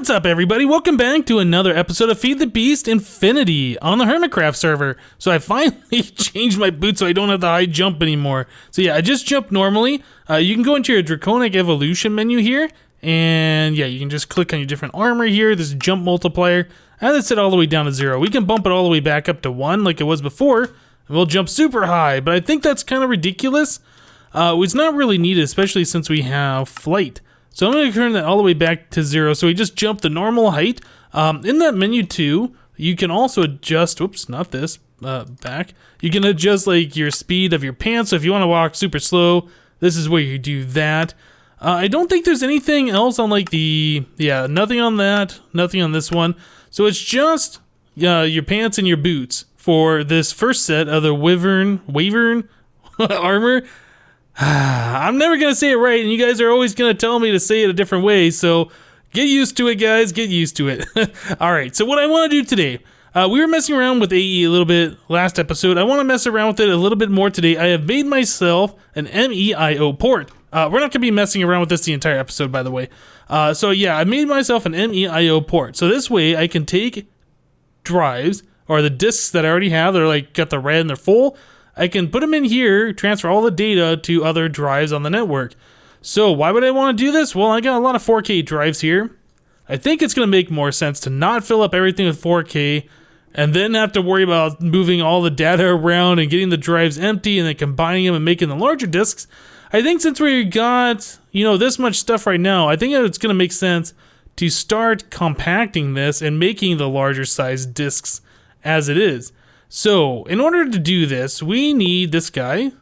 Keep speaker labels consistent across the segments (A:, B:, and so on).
A: What's up, everybody? Welcome back to another episode of Feed the Beast Infinity on the HermitCraft server. So I finally changed my boots so I don't have the high jump anymore. So yeah, I just jump normally. You can go into your Draconic Evolution menu here, and yeah, you can just click on your different armor here, this jump multiplier, and that's it all the way down to 0. We can bump it all the way back up to 1 like it was before, and we'll jump super high, but I think that's kind of ridiculous. It's not really needed, especially since we have flight. So I'm going to turn that all the way back to 0. So we just jump the normal height. In that menu too, you can also adjust, oops, not this, back. You can adjust like your speed of your pants. So if you want to walk super slow, this is where you do that. I don't think there's anything else on like nothing on that, nothing on this one. So it's just your pants and your boots for this first set of the Wyvern armor. I'm never going to say it right, and you guys are always going to tell me to say it a different way, so get used to it, guys. Get used to it. Alright, so what I want to do today, we were messing around with AE a little bit last episode. I want to mess around with it a little bit more today. I have made myself an MEIO port. We're not going to be messing around with this the entire episode, by the way. So yeah, I made myself an MEIO port. So this way, I can take drives, or the disks that I already have, they're like got the red and they're full. I can put them in here, transfer all the data to other drives on the network. So why would I want to do this? Well, I got a lot of 4K drives here. I think it's going to make more sense to not fill up everything with 4K and then have to worry about moving all the data around and getting the drives empty and then combining them and making the larger disks. I think since we got, this much stuff right now, I think it's going to make sense to start compacting this and making the larger size disks as it is. So, in order to do this, we need this guy,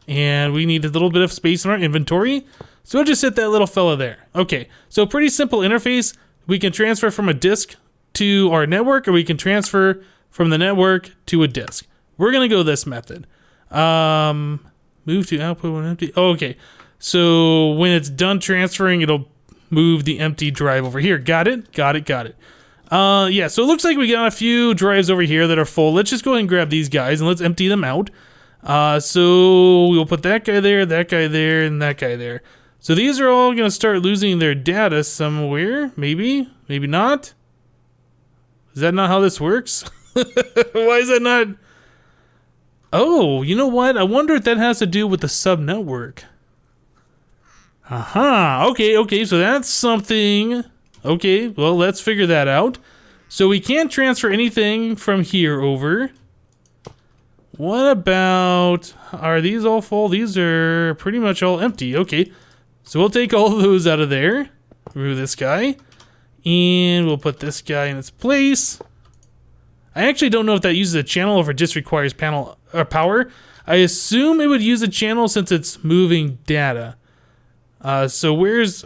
A: and we need a little bit of space in our inventory, so we'll just set that little fella there. Okay, so pretty simple interface. We can transfer from a disk to our network, or we can transfer from the network to a disk. We're going to go this method. Move to output when empty. Oh, okay, so when it's done transferring, it'll move the empty drive over here. Got it? Got it. Yeah, so it looks like we got a few drives over here that are full. Let's just go ahead and grab these guys and let's empty them out. So we'll put that guy there, and that guy there. So these are all going to start losing their data somewhere. Maybe not. Is that not how this works? Why is that not? Oh, you know what? I wonder if that has to do with the sub-network. Aha, okay, so that's something. Okay, well, let's figure that out. So we can't transfer anything from here over. What about, are these all full? These are pretty much all empty. Okay, so we'll take all of those out of there. Remove this guy. And we'll put this guy in its place. I actually don't know if that uses a channel or if it just requires panel or power. I assume it would use a channel since it's moving data. So here's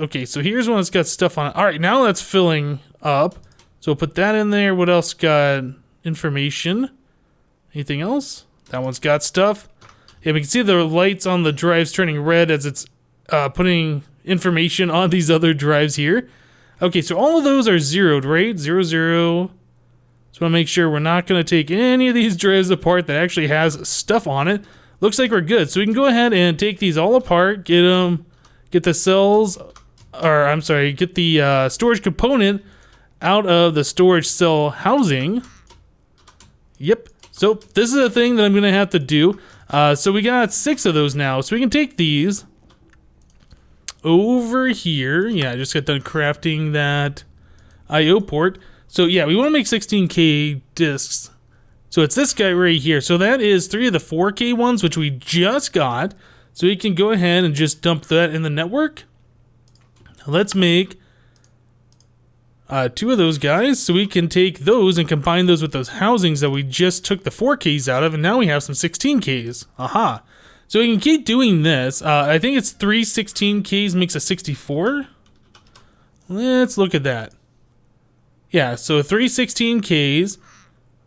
A: one that's got stuff on it. All right, now that's filling up. So we'll put that in there. What else got information? Anything else? That one's got stuff. Yeah, we can see the lights on the drives turning red as it's putting information on these other drives here. Okay, so all of those are zeroed, right? 0, 0. So I want to make sure we're not going to take any of these drives apart that actually has stuff on it. Looks like we're good. So we can go ahead and take these all apart, get the cells, or I'm sorry, get the storage component out of the storage cell housing. Yep, so this is a thing that I'm gonna have to do. So we got 6 of those now, so we can take these over here. Yeah, I just got done crafting that IO port. So yeah, we wanna make 16K disks. So it's this guy right here. So that is 3 of the 4K ones, which we just got. So we can go ahead and just dump that in the network. Let's make 2 of those guys. So we can take those and combine those with those housings that we just took the 4Ks out of. And now we have some 16Ks. Aha. So we can keep doing this. I think it's 3 16Ks makes a 64. Let's look at that. Yeah, so 3 16Ks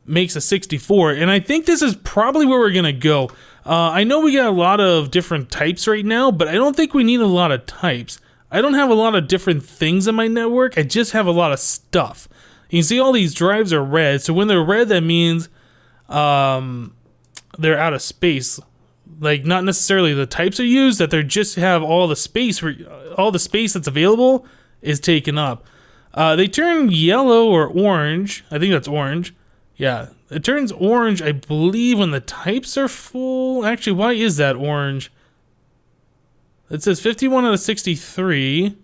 A: makes a 64. And I think this is probably where we're going to go. I know we got a lot of different types right now, but I don't think we need a lot of types. I don't have a lot of different things in my network. I just have a lot of stuff. You can see all these drives are red. So when they're red, that means they're out of space. Like, not necessarily the types are used, that they just have all the space that's available is taken up. They turn yellow or orange. I think that's orange. Yeah, it turns orange, I believe, when the types are full. Actually, why is that orange? It says 51 out of 63.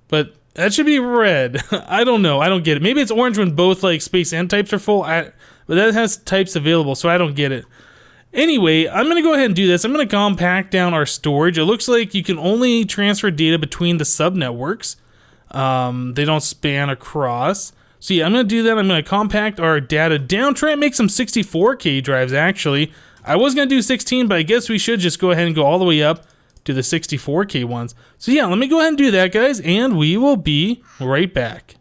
A: But that should be red. I don't know. I don't get it. Maybe it's orange when both like space and types are full. But that has types available, so I don't get it. Anyway, I'm going to go ahead and do this. I'm going to compact down our storage. It looks like you can only transfer data between the subnetworks. They don't span across. So yeah, I'm going to do that. I'm going to compact our data down. Try and make some 64K drives, actually. I was going to do 16, but I guess we should just go ahead and go all the way up to the 64K ones. So yeah, let me go ahead and do that, guys, and we will be right back.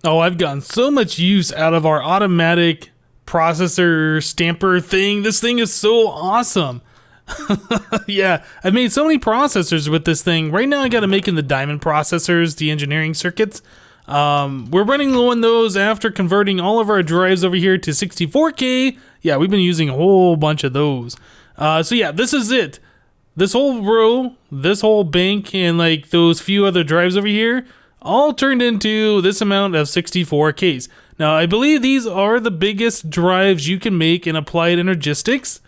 A: Oh, I've gotten so much use out of our automatic processor stamper thing. This thing is so awesome. Yeah, I've made so many processors with this thing. Right now I got to make in the diamond processors, the engineering circuits. We're running low on those after converting all of our drives over here to 64K. Yeah, we've been using a whole bunch of those. So yeah, this is it. This whole row, this whole bank, and like those few other drives over here, all turned into this amount of 64Ks. Now, I believe these are the biggest drives you can make in Applied Energistics.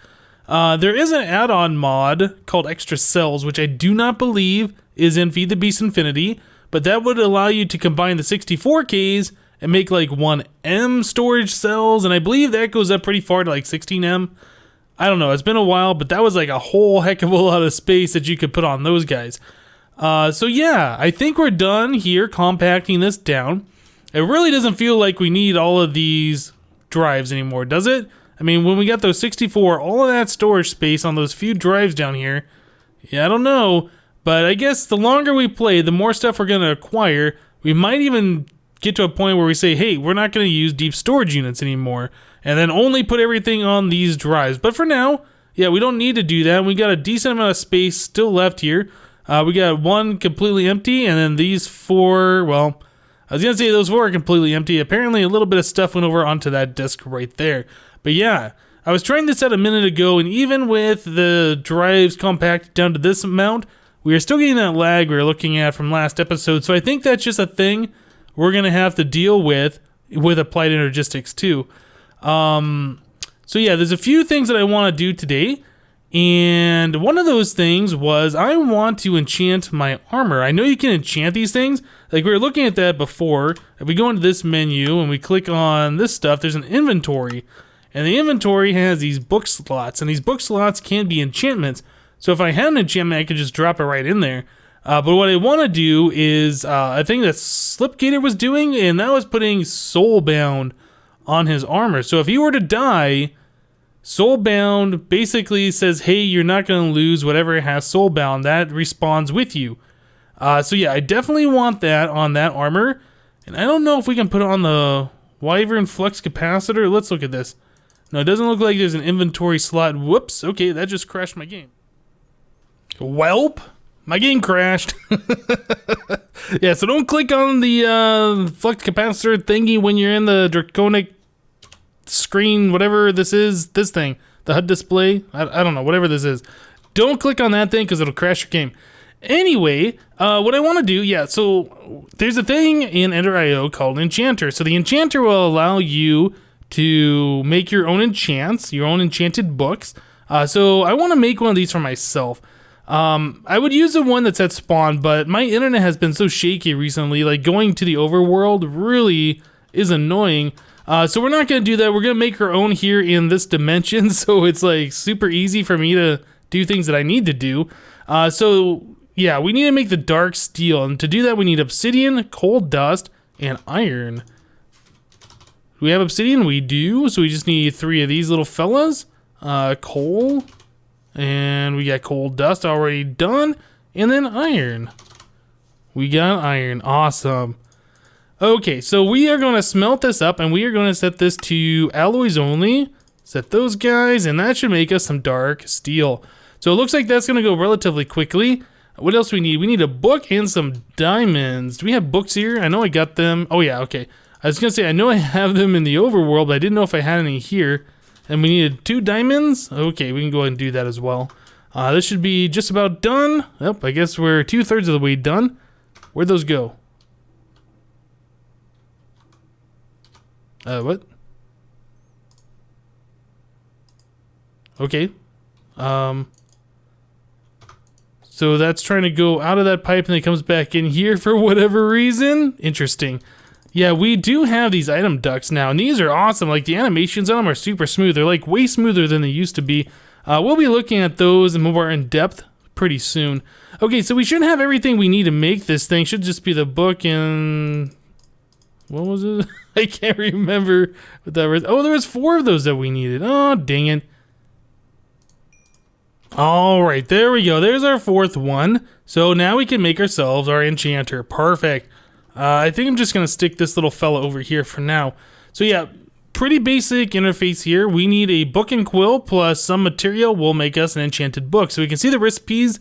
A: There is an add-on mod called Extra Cells, which I do not believe is in Feed the Beast Infinity, but that would allow you to combine the 64Ks and make like 1M storage cells, and I believe that goes up pretty far to like 16M. I don't know, it's been a while, but that was like a whole heck of a lot of space that you could put on those guys. So yeah, I think we're done here compacting this down. It really doesn't feel like we need all of these drives anymore, does it? I mean, when we got those 64, all of that storage space on those few drives down here, yeah, I don't know. But I guess the longer we play, the more stuff we're going to acquire. We might even get to a point where we say, hey, we're not going to use deep storage units anymore, and then only put everything on these drives. But for now, yeah, we don't need to do that. We got a decent amount of space still left here. We got one completely empty, and then these four, well, I was going to say those four are completely empty. Apparently a little bit of stuff went over onto that disk right there. But yeah, I was trying this out a minute ago, and even with the drives compacted down to this amount, we are still getting that lag we were looking at from last episode. So I think that's just a thing we're going to have to deal with Applied Energistics too. So yeah, there's a few things that I want to do today. And one of those things was I want to enchant my armor. I know you can enchant these things. Like we were looking at that before. If we go into this menu and we click on this stuff, there's an inventory. And the inventory has these book slots. And these book slots can be enchantments. So if I had an enchantment, I could just drop it right in there. But what I want to do is a thing that Slipgator was doing. And that was putting Soulbound on his armor. So if he were to die, Soulbound basically says, hey, you're not going to lose whatever has Soulbound. That respawns with you. So yeah, I definitely want that on that armor. And I don't know if we can put it on the Wyvern Flux Capacitor. Let's look at this. No, it doesn't look like there's an inventory slot. Whoops. Okay, that just crashed my game. Welp. My game crashed. Yeah, so don't click on the Flux Capacitor thingy when you're in the Draconic screen, whatever this is, this thing, the HUD display, I don't know, whatever this is. Don't click on that thing because it'll crash your game. Anyway, what I want to do, yeah, so there's a thing in Ender.io called Enchanter. So the Enchanter will allow you to make your own enchants, your own enchanted books. So I want to make one of these for myself. I would use the one that's at spawn, but my internet has been so shaky recently, like going to the overworld really is annoying. So we're not going to do that. We're going to make our own here in this dimension. So it's like super easy for me to do things that I need to do. So yeah, we need to make the dark steel. And to do that, we need obsidian, coal dust, and iron. Do we have obsidian? We do. So we just need 3 of these little fellas. Coal. And we got coal dust already done. And then iron. We got iron. Awesome. Okay, so we are going to smelt this up, and we are going to set this to alloys only. Set those guys, and that should make us some dark steel. So it looks like that's going to go relatively quickly. What else we need? We need a book and some diamonds. Do we have books here? I know I got them. Oh yeah, okay. I was going to say, I know I have them in the overworld, but I didn't know if I had any here. And we needed 2 diamonds. Okay, we can go ahead and do that as well. This should be just about done. Yep, I guess we're 2/3 of the way done. Where'd those go? What? Okay. So that's trying to go out of that pipe and it comes back in here for whatever reason. Interesting. Yeah, we do have these item ducts now, and these are awesome. Like, the animations on them are super smooth. They're like way smoother than they used to be. We'll be looking at those more in depth pretty soon. Okay, so we should have everything we need to make this thing. Should just be the book and... what was it? I can't remember what that was. Oh, there was 4 of those that we needed. Oh, dang it. All right, there we go. There's our 4th one. So now we can make ourselves our enchanter. Perfect. I think I'm just going to stick this little fella over here for now. So yeah, pretty basic interface here. We need a book and quill plus some material will make us an enchanted book. So we can see the recipes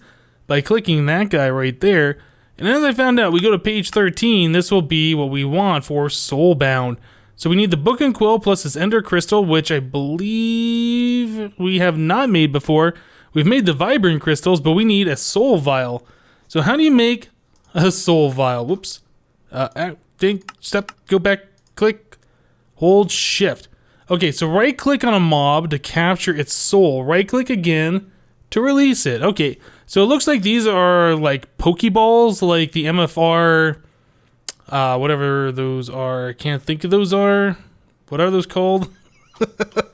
A: by clicking that guy right there. And as I found out, we go to page 13, this will be what we want for Soulbound. So we need the book and quill plus this ender crystal, which I believe we have not made before. We've made the vibrant crystals, but we need a soul vial. So how do you make a soul vial? Whoops. Step, go back, click, hold shift. Okay, so right click on a mob to capture its soul. Right click again to release it. Okay, so it looks like these are like Pokeballs, like the MFR, whatever those are. I can't think of those are. What are those called? What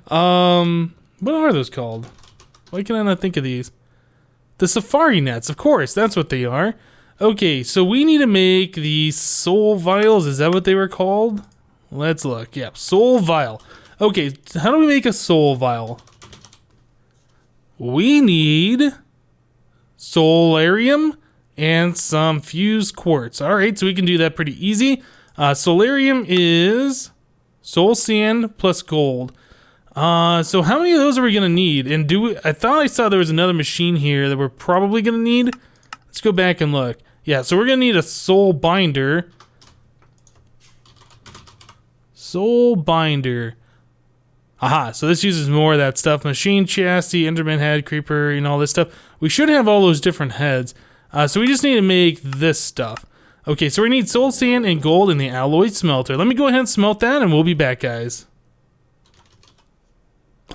A: are those called? Why can I not think of these? The safari nets, of course, that's what they are. Okay, so we need to make the soul vials. Is that what they were called? Let's look. Yep, soul vial. Okay, how do we make a soul vial? We need solarium and some fused quartz. All right, so we can do that pretty easy. Solarium is soul sand plus gold. So how many of those are we gonna need? And I thought I saw there was another machine here that we're probably gonna need. Let's go back and look. Yeah, so we're gonna need a soul binder. Soul binder. Aha, so this uses more of that stuff. Machine chassis, Enderman head, creeper, and all this stuff. We should have all those different heads. So we just need to make this stuff. Okay, so we need soul sand and gold in the alloy smelter. Let me go ahead and smelt that and we'll be back, guys.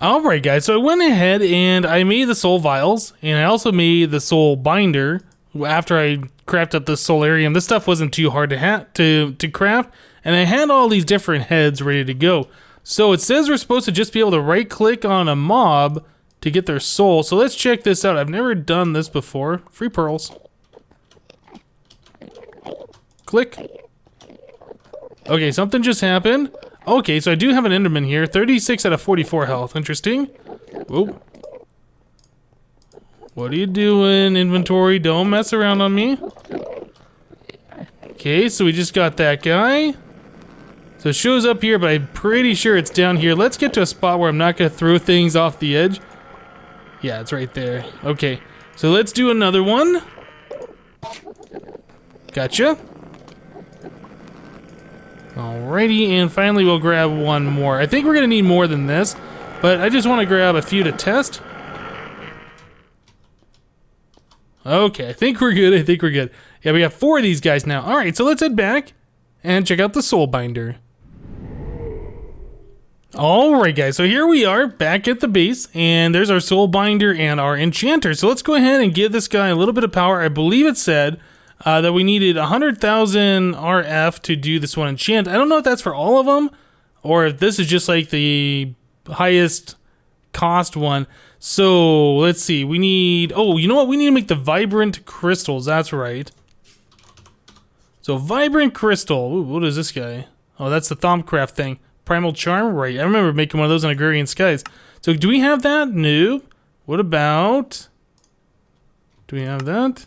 A: Alright guys, so I went ahead and I made the soul vials, and I also made the soul binder after I crafted the solarium. This stuff wasn't too hard to craft, and I had all these different heads ready to go. So it says we're supposed to just be able to right click on a mob to get their soul. So let's check this out. I've never done this before. Free pearls. Click. Okay, something just happened. Okay, so I do have an Enderman here. 36 out of 44 health. Interesting. Whoa. What are you doing, inventory? Don't mess around on me. Okay, so we just got that guy. So it shows up here, but I'm pretty sure it's down here. Let's get to a spot where I'm not going to throw things off the edge. Yeah, it's right there. Okay, so let's do another one. Gotcha. Alrighty, and finally we'll grab one more. I think we're gonna need more than this, but I just want to grab a few to test. Okay, I think we're good. Yeah, we have 4 of these guys now. Alright, so let's head back and check out the soul binder. Alright guys, so here we are back at the base, and there's our soul binder and our enchanter. So let's go ahead and give this guy a little bit of power. I believe it said that we needed 100,000 RF to do this one enchant. I don't know if that's for all of them, or if this is just like the highest cost one. So let's see, we need, oh, you know what? We need to make the vibrant crystals, that's right. So vibrant crystal, ooh, what is this guy? Oh, that's the Thumbcraft thing. Primal charm, right, I remember making one of those in Agrarian Skies. So do we have that? No. What about, do we have that?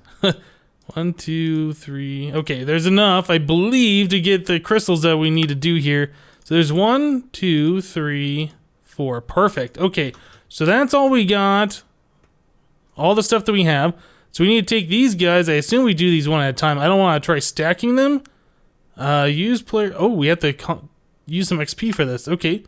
A: 1, 2, 3. Okay, there's enough, I believe, to get the crystals that we need to do here. So there's 1, 2, 3, 4. Perfect. Okay, so that's all we got. All the stuff that we have. So we need to take these guys. I assume we do these one at a time. I don't want to try stacking them. Use player. Oh, we have to use some XP for this. Okay.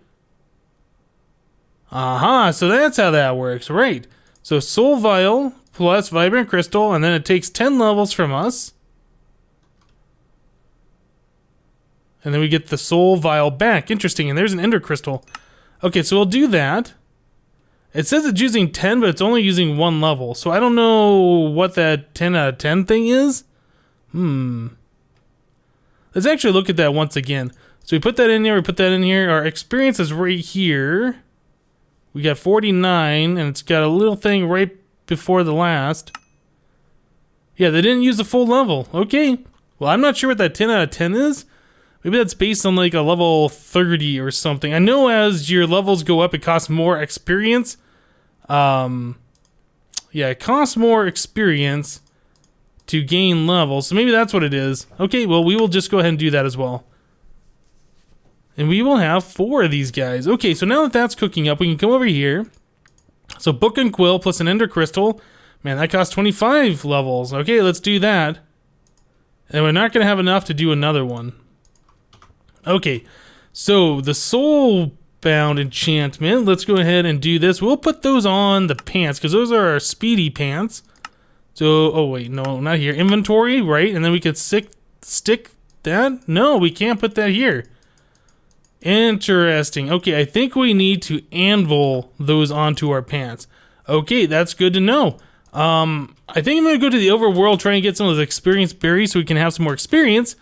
A: Aha, so that's how that works. Right. So soul vial plus vibrant crystal, and then it takes 10 levels from us. And then we get the soul vial back. Interesting. And there's an ender crystal. Okay, so we'll do that. It says it's using 10, but it's only using 1 level. So I don't know what that 10 out of 10 thing is. Let's actually look at that once again. So we put that in there, we put that in here. Our experience is right here. We got 49, and it's got a little thing right before the last. Yeah, they didn't use the full level. Okay. Well, I'm not sure what that 10 out of 10 is. Maybe that's based on like a level 30 or something. I know as your levels go up, it costs more experience. Yeah, it costs more experience to gain levels. So maybe that's what it is. Okay, well, we will just go ahead and do that as well. And we will have 4 of these guys. Okay, so now that that's cooking up, we can come over here. So Book and Quill plus an Ender Crystal. Man, that costs 25 levels. Okay, let's do that. And we're not going to have enough to do another one. Okay, so the Soulbound enchantment. Let's go ahead and do this. We'll put those on the pants, because those are our speedy pants. So, oh wait, no, not here. Inventory, right? And then we could stick that? No, we can't put that here. Interesting. Okay, I think we need to anvil those onto our pants. Okay, that's good to know. I think I'm going to go to the overworld, try and get some of those experience berries so we can have some more experience.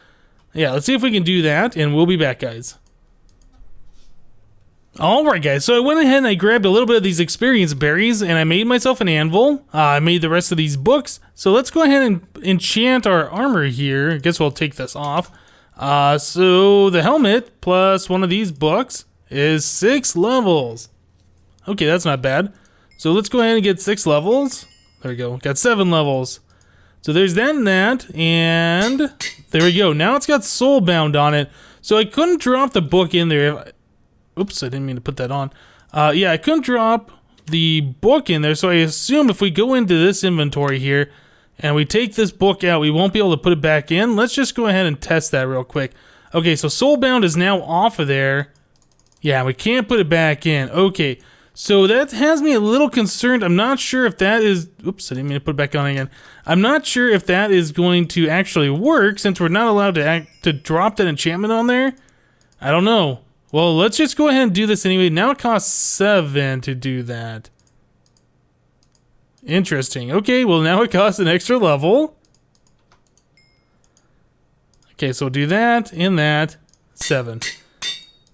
A: Yeah, let's see if we can do that, and we'll be back, guys. Alright, guys, so I went ahead and I grabbed a little bit of these experience berries, and I made myself an anvil. I made the rest of these books. So let's go ahead and enchant our armor here. I guess we'll take this off. So the helmet plus one of these books is 6 levels. Okay, that's not bad. So let's go ahead and get 6 levels. There we go. Got 7 levels. So there's that and that, and there we go. Now it's got Soulbound on it. So I couldn't drop the book in there. Oops, I didn't mean to put that on. Yeah, I couldn't drop the book in there, so I assume if we go into this inventory here and we take this book out, we won't be able to put it back in. Let's just go ahead and test that real quick. Okay, so Soulbound is now off of there. Yeah, we can't put it back in. Okay, so that has me a little concerned. I'm not sure if that is... Oops, I didn't mean to put it back on again. I'm not sure if that is going to actually work since we're not allowed to drop that enchantment on there. I don't know. Well, let's just go ahead and do this anyway. Now it costs 7 to do that. Interesting. Okay, well now it costs an extra level. Okay, so we'll do that and that. 7.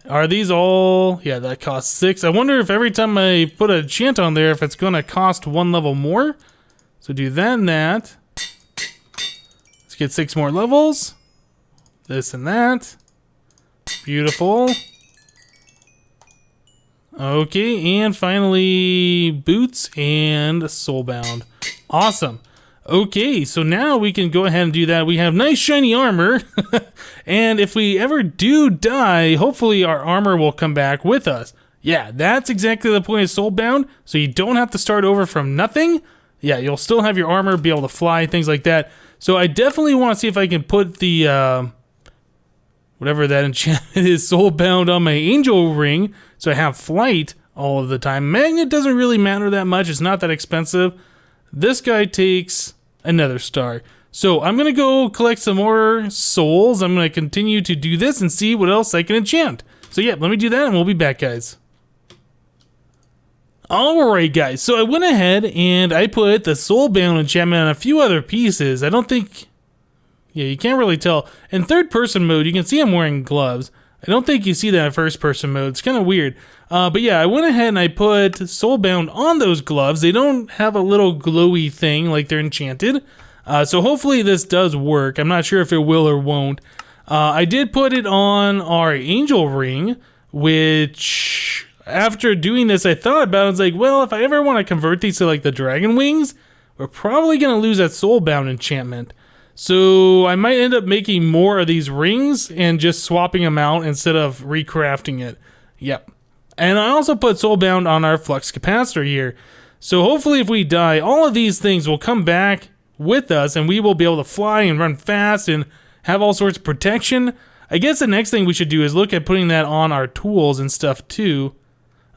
A: Are these all... Yeah, that costs 6. I wonder if every time I put a enchant on there, if it's going to cost 1 level more. So do that and that. Let's get 6 more levels. This and that. Beautiful. Okay, and finally, boots and Soulbound. Awesome. Okay, so now we can go ahead and do that. We have nice shiny armor. And if we ever do die, hopefully our armor will come back with us. Yeah, that's exactly the point of Soulbound. So you don't have to start over from nothing. Yeah, you'll still have your armor, be able to fly, things like that. So I definitely want to see if I can put the... whatever that enchantment is, Soulbound on my angel ring, so I have flight all of the time. Magnet doesn't really matter that much. It's not that expensive. This guy takes another star. So I'm going to go collect some more souls. I'm going to continue to do this and see what else I can enchant. So yeah, let me do that and we'll be back, guys. Alright, guys. So I went ahead and I put the Soulbound enchantment on a few other pieces. I don't think... Yeah, you can't really tell. In third-person mode, you can see I'm wearing gloves. I don't think you see that in first-person mode. It's kind of weird. But yeah, I went ahead and I put Soulbound on those gloves. They don't have a little glowy thing like they're enchanted. So hopefully this does work. I'm not sure if it will or won't. I did put it on our angel ring, which after doing this, I thought about it. I was like, well, if I ever want to convert these to like the dragon wings, we're probably going to lose that Soulbound enchantment. So I might end up making more of these rings and just swapping them out instead of recrafting it. Yep. And I also put Soulbound on our flux capacitor here. So hopefully if we die, all of these things will come back with us and we will be able to fly and run fast and have all sorts of protection. I guess the next thing we should do is look at putting that on our tools and stuff too.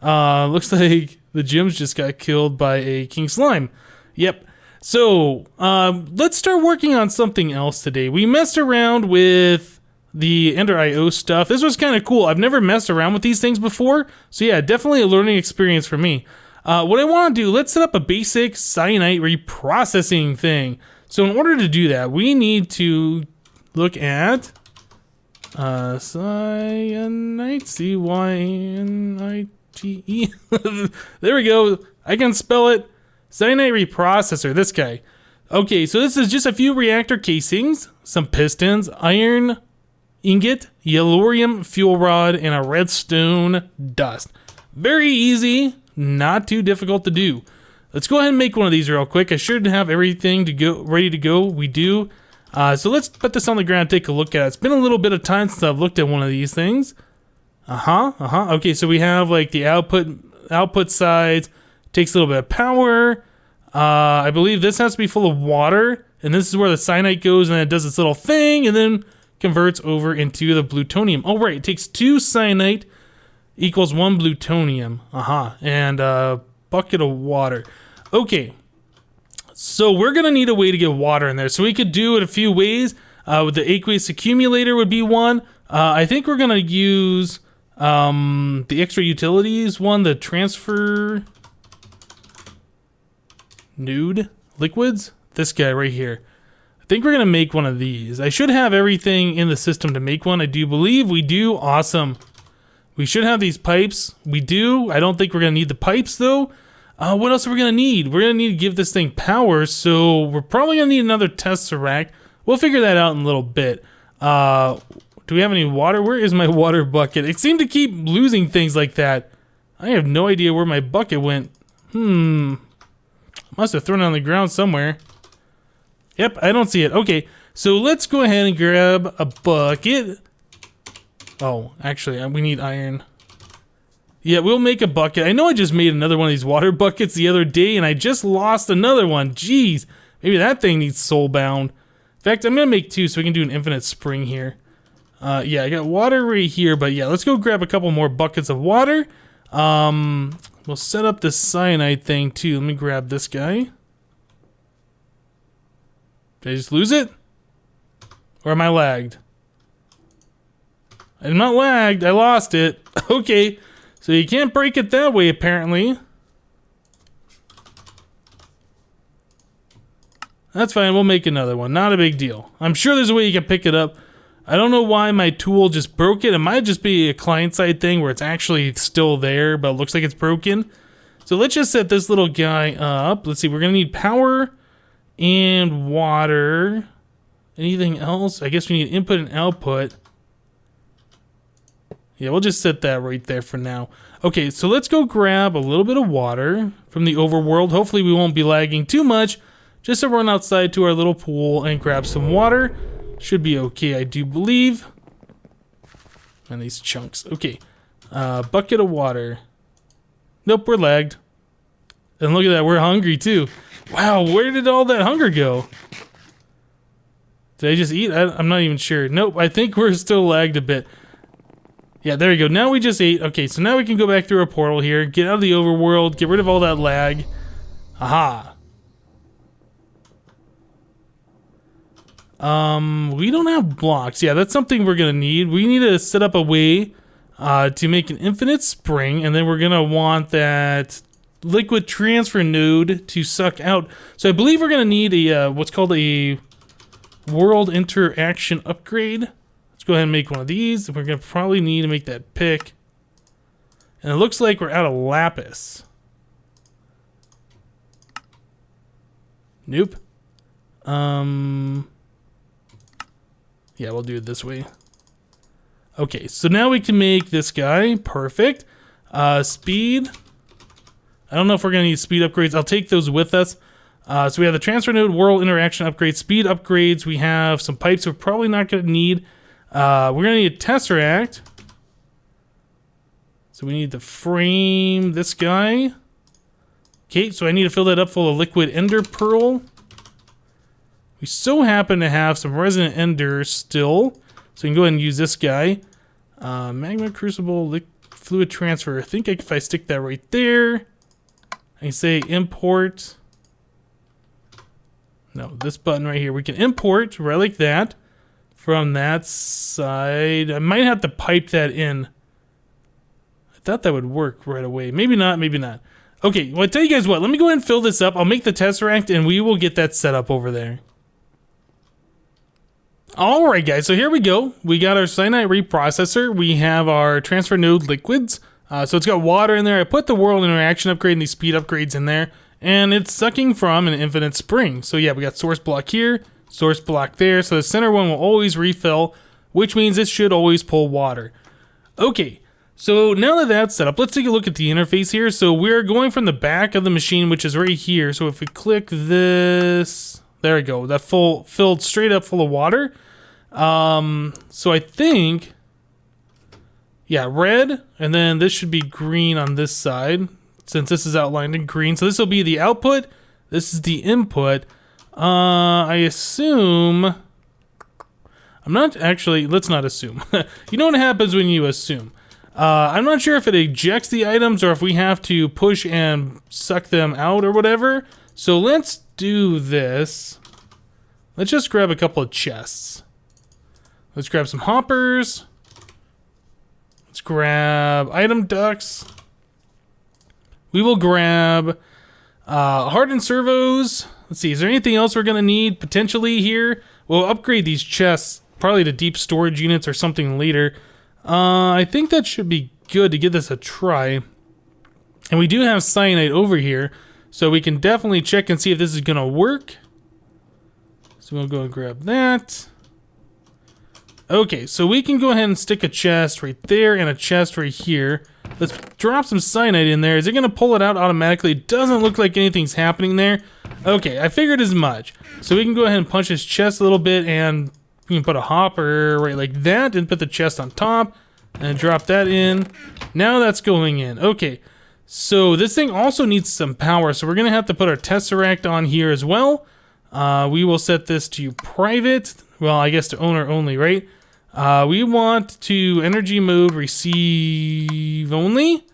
A: Looks like the gems just got killed by a king slime. Yep. So, let's start working on something else today. We messed around with the Ender IO stuff. This was kind of cool. I've never messed around with these things before. So yeah, definitely a learning experience for me. What I want to do, let's set up a basic Syenite Reprocessing thing. So in order to do that, we need to look at Syenite, C-Y-N-I-T-E. There we go. I can spell it. Syenite Reprocessor, this guy. Okay, so this is just a few reactor casings, some pistons, iron ingot, yellorium fuel rod, and a redstone dust. Very easy, not too difficult to do. Let's go ahead and make one of these real quick. I should have everything to go ready to go. We do. So let's put this on the ground and take a look at it. It's been a little bit of time since I've looked at one of these things. Okay, so we have like the output sides. Takes a little bit of power. I believe this has to be full of water, and this is where the cyanite goes, and it does its little thing, and then converts over into the plutonium. Oh, right, it takes 2 cyanite equals 1 plutonium. And a bucket of water. Okay, so we're gonna need a way to get water in there. So we could do it a few ways. With the aqueous accumulator would be one. I think we're gonna use the extra utilities one, the transfer nude liquids, this guy right here. I think we're gonna make one of these. I should have everything in the system to make one. I do believe we do. Awesome. We should have these pipes. We do. I don't think we're gonna need the pipes though. What else are we gonna need? We're gonna need to give this thing power, so we're probably gonna need another tesseract. We'll figure that out in a little bit. Do we have any water? Where is my water bucket? It seemed to keep losing things like that. I have no idea where my bucket went. Must have thrown it on the ground somewhere. Yep, I don't see it. Okay, so let's go ahead and grab a bucket. Oh, actually, we need iron. Yeah, we'll make a bucket. I know I just made another one of these water buckets the other day, and I just lost another one. Jeez, maybe that thing needs Soulbound. In fact, I'm going to make 2 so we can do an infinite spring here. Yeah, I got water right here, but yeah, let's go grab a couple more buckets of water. We'll set up this cyanide thing too. Let me grab this guy. Did I just lose it? Or am I lagged? I'm not lagged, I lost it. Okay, so you can't break it that way apparently. That's fine, we'll make another one. Not a big deal. I'm sure there's a way you can pick it up. I don't know why my tool just broke it. It might just be a client-side thing where it's actually still there, but it looks like it's broken. So let's just set this little guy up. Let's see, we're going to need power and water. Anything else? I guess we need input and output. Yeah, we'll just set that right there for now. Okay, so let's go grab a little bit of water from the overworld. Hopefully we won't be lagging too much. Just to run outside to our little pool and grab some water. Should be okay, I do believe. And these chunks. Okay. Bucket of water. Nope, we're lagged. And look at that, we're hungry too. Wow, where did all that hunger go? Did I just eat? I'm not even sure. Nope, I think we're still lagged a bit. Yeah, there we go. Now we just ate. Okay, so now we can go back through our portal here, get out of the overworld, get rid of all that lag. Aha. We don't have blocks. Yeah, that's something we're gonna need. We need to set up a way to make an infinite spring, and then we're gonna want that liquid transfer node to suck out. So I believe we're gonna need a what's called a world interaction upgrade. Let's go ahead and make one of these. We're gonna probably need to make that pick. And it looks like we're out of lapis. Nope. Yeah, we'll do it this way. Okay, so now we can make this guy. Perfect. Speed. I don't know if we're going to need speed upgrades. I'll take those with us. So we have the transfer node, world interaction upgrade, speed upgrades. We have some pipes we're probably not going to need. We're going to need a tesseract. So we need to frame this guy. Okay, so I need to fill that up full of liquid ender pearl. We so happen to have some resonant ender still, so we can go ahead and use this guy. Magma crucible fluid transfer. I think if I stick that right there, I can say import. No, this button right here. We can import right like that. from that side. I might have to pipe that in. I thought that would work right away. Maybe not, maybe not. Okay, well, I tell you guys what. Let me go ahead and fill this up. I'll make the Tesseract, and we will get that set up over there. Alright, guys, so here we go. We got our Syenite Reprocessor. We have our transfer node liquids. So it's got water in there. I put the world interaction upgrade and these speed upgrades in there. And it's sucking from an infinite spring. So yeah, we got source block here, source block there. So the center one will always refill, which means it should always pull water. Okay, so now that that's set up, let's take a look at the interface here. So we're going from the back of the machine, which is right here. So if we click this, there we go. That filled straight up full of water. So I think, yeah, red, and then this should be green on this side, since this is outlined in green. So this will be the output. This is the input. I assume, I'm not actually, let's not assume. You know what happens when you assume. I'm not sure if it ejects the items or if we have to push and suck them out or whatever. So let's do this. Let's just grab a couple of chests. Let's grab some hoppers. Let's grab item ducts. We will grab hardened servos. Let's see, is there anything else we're gonna need potentially here? We'll upgrade these chests probably to deep storage units or something later. I think that should be good to give this a try. And we do have cyanite over here, so we can definitely check and see if this is gonna work. So we'll go and grab that. Okay, so we can go ahead and stick a chest right there and a chest right here. Let's drop some cyanite in there. Is it going to pull it out automatically? It doesn't look like anything's happening there. Okay, I figured as much. So we can go ahead and punch his chest a little bit, and we can put a hopper right like that and put the chest on top and drop that in. Now that's going in. Okay, so this thing also needs some power, so we're going to have to put our Tesseract on here as well. We will set this to private. Well, I guess to owner only, right? We want to energy mode receive only.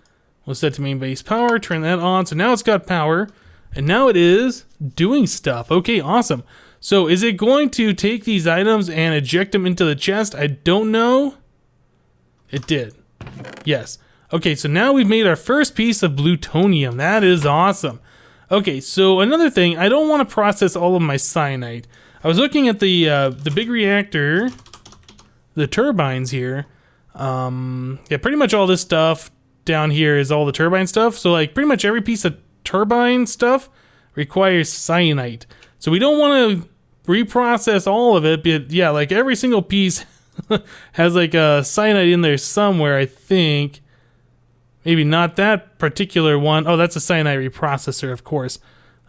A: We'll set to main base power, turn that on. So now it's got power, and now it is doing stuff. Okay, awesome. So is it going to take these items and eject them into the chest? I don't know. It did. Yes. Okay, so now we've made our first piece of blutonium. That is awesome. Okay, so another thing, I don't want to process all of my cyanite. I was looking at the big reactor, the turbines here. Yeah, pretty much all this stuff down here is all the turbine stuff. So like pretty much every piece of turbine stuff requires cyanite. So we don't want to reprocess all of it, but yeah, like every single piece has like a cyanite in there somewhere, I think. Maybe not that particular one. Oh, that's a Syenite Reprocessor, of course.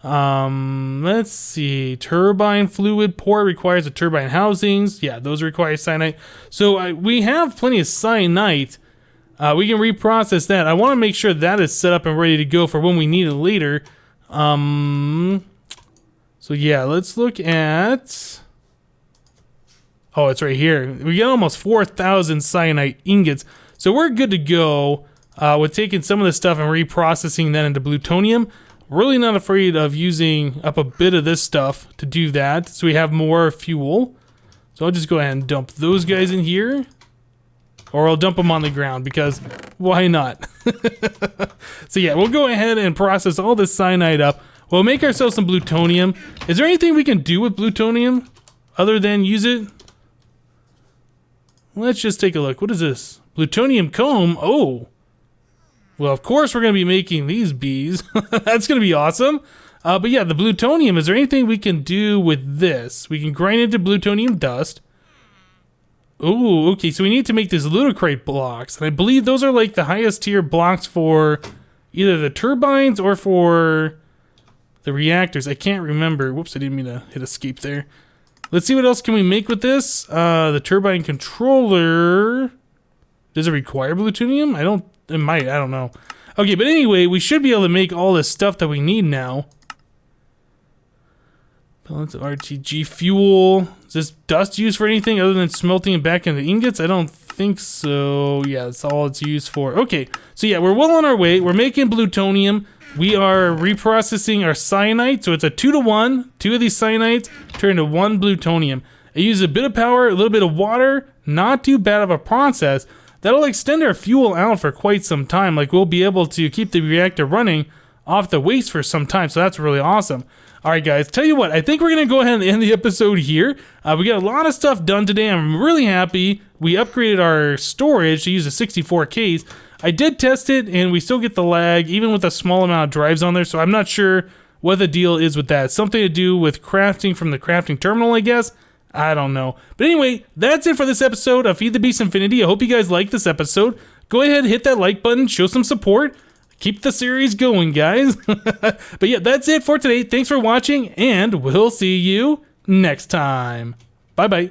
A: Let's see. Turbine fluid port requires the turbine housings. Yeah, those require cyanite. So we have plenty of cyanite. We can reprocess that. I want to make sure that is set up and ready to go for when we need it later. So yeah, let's look at... Oh, it's right here. We got almost 4,000 cyanite ingots. So we're good to go with taking some of this stuff and reprocessing that into plutonium. Really not afraid of using up a bit of this stuff to do that, so we have more fuel. So I'll just go ahead and dump those guys in here. Or I'll dump them on the ground, because why not? So yeah, we'll go ahead and process all this cyanide up. We'll make ourselves some plutonium. Is there anything we can do with plutonium other than use it? Let's just take a look. What is this? Plutonium comb? Oh. Well, of course we're going to be making these bees. That's going to be awesome. But yeah, the plutonium, is there anything we can do with this? We can grind into plutonium dust. Oh, okay, so we need to make these ludicrate blocks. And I believe those are like the highest tier blocks for either the turbines or for the reactors. I can't remember. Whoops, I didn't mean to hit escape there. Let's see what else can we make with this. The turbine controller. Does it require plutonium? It might, I don't know. Okay, but anyway, we should be able to make all this stuff that we need now. Pellets of RTG fuel. Is this dust used for anything other than smelting it back into ingots? I don't think so. Yeah, that's all it's used for. Okay, so yeah, we're well on our way. We're making plutonium. We are reprocessing our cyanite, so it's a 2-to-1. 2 of these cyanites turn to 1 plutonium. It uses a bit of power, a little bit of water, not too bad of a process. That'll extend our fuel out for quite some time. Like, we'll be able to keep the reactor running off the waste for some time, so that's really awesome. Alright guys, tell you what, I think we're going to go ahead and end the episode here. We got a lot of stuff done today. I'm really happy. We upgraded our storage to use a 64 case. I did test it, and we still get the lag, even with a small amount of drives on there, so I'm not sure what the deal is with that. Something to do with crafting from the crafting terminal, I guess? I don't know. But anyway, that's it for this episode of Feed the Beast Infinity. I hope you guys liked this episode. Go ahead and hit that like button, show some support. Keep the series going, guys. But yeah, that's it for today. Thanks for watching, and we'll see you next time. Bye-bye.